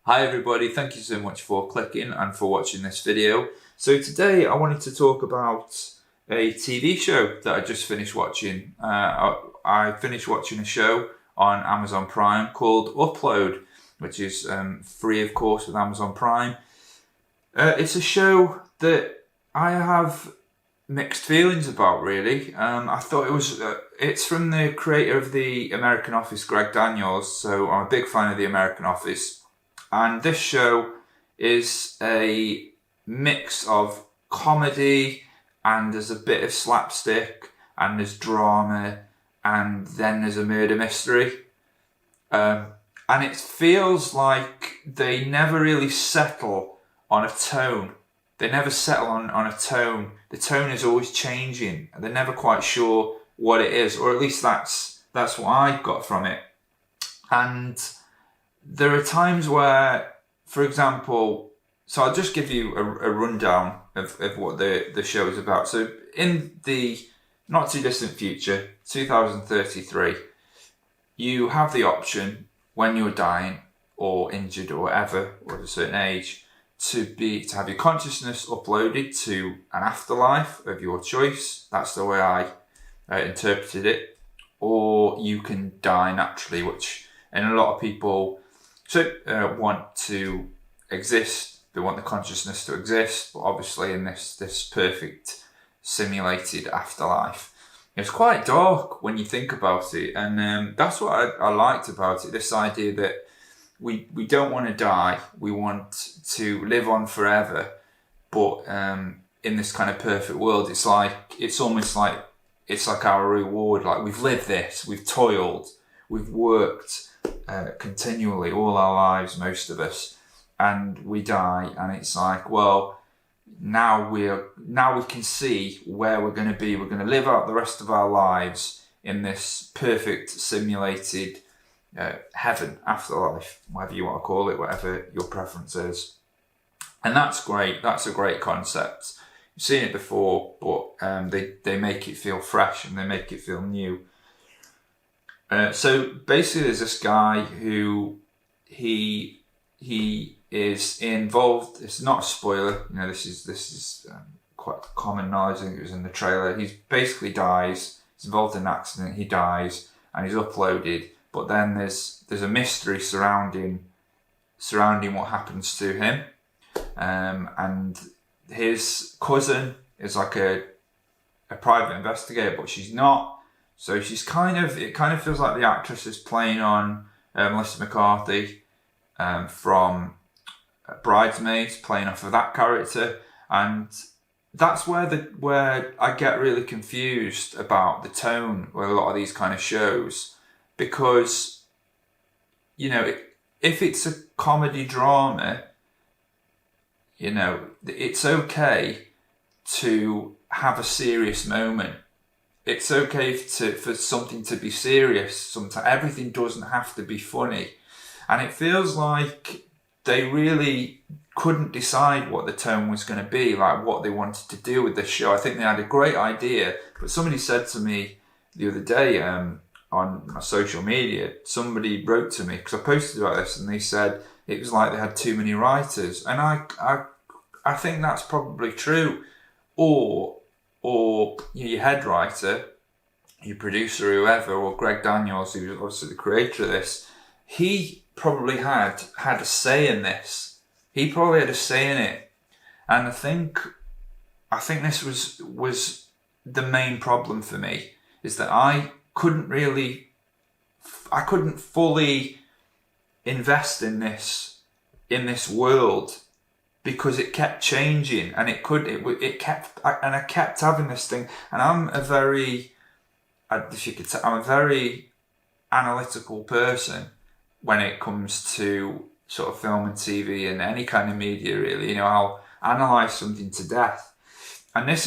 Hi everybody, thank you so much for clicking and for watching this video. So today I wanted to talk about a TV show that I just finished watching. I finished watching a show on Amazon Prime called Upload, which is free of course with Amazon Prime. It's a show that I have mixed feelings about really. I thought it's from the creator of The American Office, Greg Daniels, so I'm a big fan of The American Office. And this show is a mix of comedy and there's a bit of slapstick and there's drama and then there's a murder mystery. And it feels like they never really settle on a tone. They never settle on a tone. The tone is always changing. They're never quite sure what it is, or at least that's what I got from it. And there are times where, for example, so I'll just give you a rundown of what the show is about. So in the not too distant future, 2033, you have the option when you're dying or injured or whatever, or at a certain age, to have your consciousness uploaded to an afterlife of your choice. That's the way I interpreted it. Or you can die naturally, which, and a lot of people want to exist. They want the consciousness to exist, but obviously in this perfect simulated afterlife. It's quite dark when you think about it, and that's what I liked about it. This idea that we don't want to die, we want to live on forever, but in this kind of perfect world, it's almost like it's like our reward. Like we've lived this, we've toiled, we've worked continually all our lives, most of us, and we die, and it's like, well, now we can see where we're going to be. We're going to live out the rest of our lives in this perfect simulated heaven, afterlife, whatever you want to call it, whatever your preference is. And that's great. That's a great concept. You've seen it before, but they make it feel fresh and they make it feel new. So basically, there's this guy who he is involved. It's not a spoiler, this is quite common knowledge. I think it was in the trailer. He basically dies. He's involved in an accident. He dies, and he's uploaded. But then there's a mystery surrounding what happens to him, and his cousin is like a private investigator, but she's not. So it kind of feels like the actress is playing on Melissa McCarthy from Bridesmaids, playing off of that character, and that's where I get really confused about the tone with a lot of these kind of shows, because if it's a comedy drama, it's okay to have a serious moment. It's okay for something to be serious. Sometimes everything doesn't have to be funny. And it feels like they really couldn't decide what the tone was going to be, like what they wanted to do with this show. I think they had a great idea, but somebody said to me the other day on my social media, somebody wrote to me, because I posted about this, and they said it was like they had too many writers. And I think that's probably true. Or your head writer, your producer, whoever, or Greg Daniels, who's obviously the creator of this, he probably had a say in this. He probably had a say in it, and I think this was the main problem for me, is that I couldn't fully invest in this world, because it kept changing, and I kept having this thing. And I'm a very analytical person when it comes to sort of film and TV and any kind of media, really. I'll analyse something to death. And this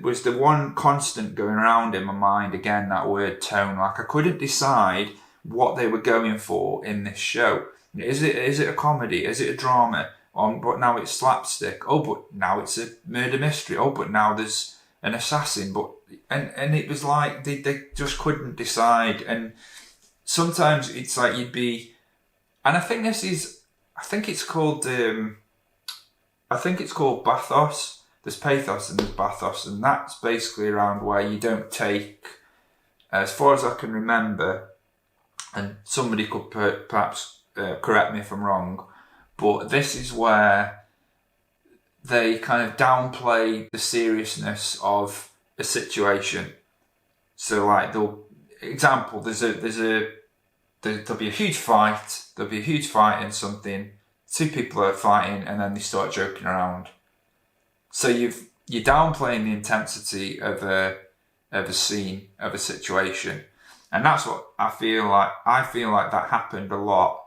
was the one constant going around in my mind, again, that word tone. Like I couldn't decide what they were going for in this show. Is it a comedy? Is it a drama? But now it's slapstick. Oh, but now it's a murder mystery. Oh, but now there's an assassin. And it was like they just couldn't decide. And sometimes it's like and I think this is I think it's called bathos. There's pathos and there's bathos, and that's basically around where you don't take, as far as I can remember, and somebody could perhaps correct me if I'm wrong, but this is where they kind of downplay the seriousness of a situation. So, like, there'll be a huge fight. There'll be a huge fight in something. Two people are fighting, and then they start joking around. So you're downplaying the intensity of a scene, of a situation, and that's what I feel like. I feel like that happened a lot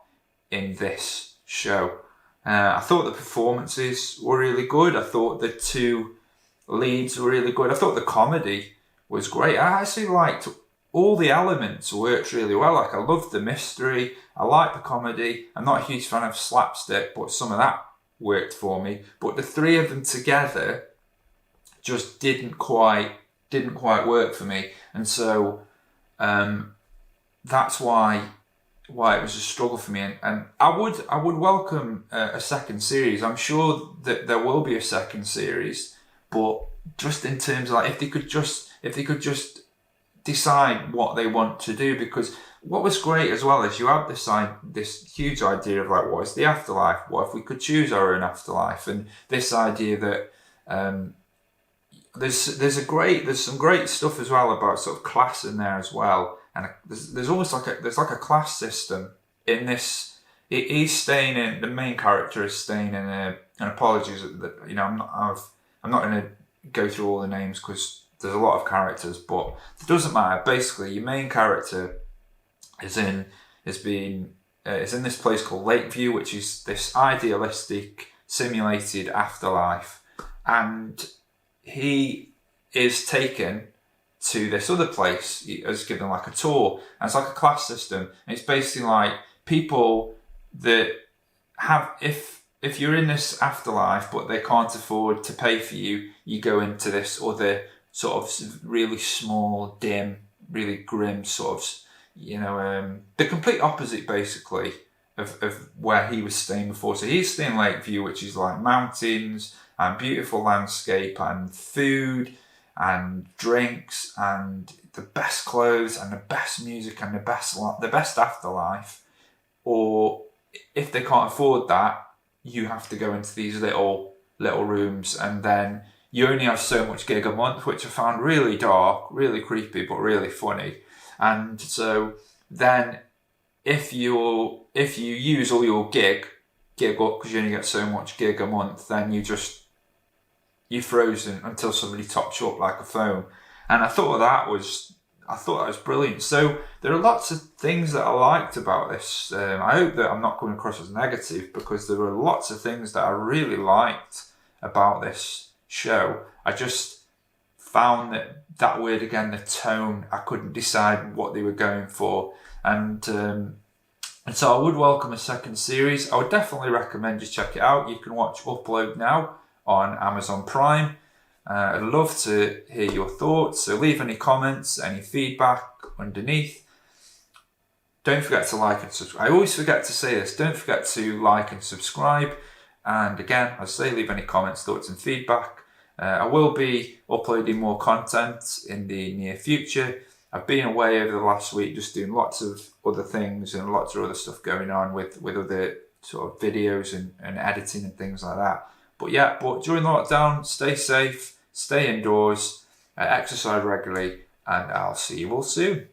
in this show. I thought the performances were really good. I thought the two leads were really good. I thought the comedy was great. I actually liked all the elements worked really well. Like, I loved the mystery. I liked the comedy. I'm not a huge fan of slapstick, but some of that worked for me. But the three of them together just didn't quite work for me, and so that's why it was a struggle for me. And I would welcome a second series. I'm sure that there will be a second series, but just in terms of, like, if they could just decide what they want to do, because what was great as well is you had this huge idea of, like, what is the afterlife? What if we could choose our own afterlife? And this idea that there's some great stuff as well about sort of class in there as well, and there's almost like a class system in this. He's staying in, the main character is staying in and apologies that, you know, I'm not going to go through all the names because there's a lot of characters, but it doesn't matter. Basically, your main character is in this place called Lakeview, which is this idealistic simulated afterlife, and he is taken to this other place. He is given like a tour, and it's like a class system. And it's basically like people that have, if you're in this afterlife but they can't afford to pay for you, you go into this other sort of really small, dim, really grim sort of, you know, the complete opposite basically of where he was staying before. So he's staying in Lakeview, which is like mountains and beautiful landscape and food and drinks and the best clothes and the best music and the best afterlife. Or if they can't afford that, you have to go into these little rooms, and then you only have so much gig a month, which I found really dark, really creepy, but really funny. And so then if you use all your gig up, because you only get so much gig a month, then you're frozen until somebody tops you up like a phone. And I thought that was brilliant. So there are lots of things that I liked about this. I hope that I'm not coming across as negative, because there were lots of things that I really liked about this show. I just found that word again, the tone, I couldn't decide what they were going for. And so I would welcome a second series. I would definitely recommend you check it out. You can watch Upload now on Amazon Prime. I'd love to hear your thoughts, so leave any comments, any feedback underneath. Don't forget to like and subscribe. I always forget to say this. Don't forget to like and subscribe. And again, as I say, leave any comments, thoughts and feedback. I will be uploading more content in the near future. I've been away over the last week just doing lots of other things and lots of other stuff going on with other sort of videos and editing and things like that. But during the lockdown, stay safe, stay indoors, exercise regularly, and I'll see you all soon.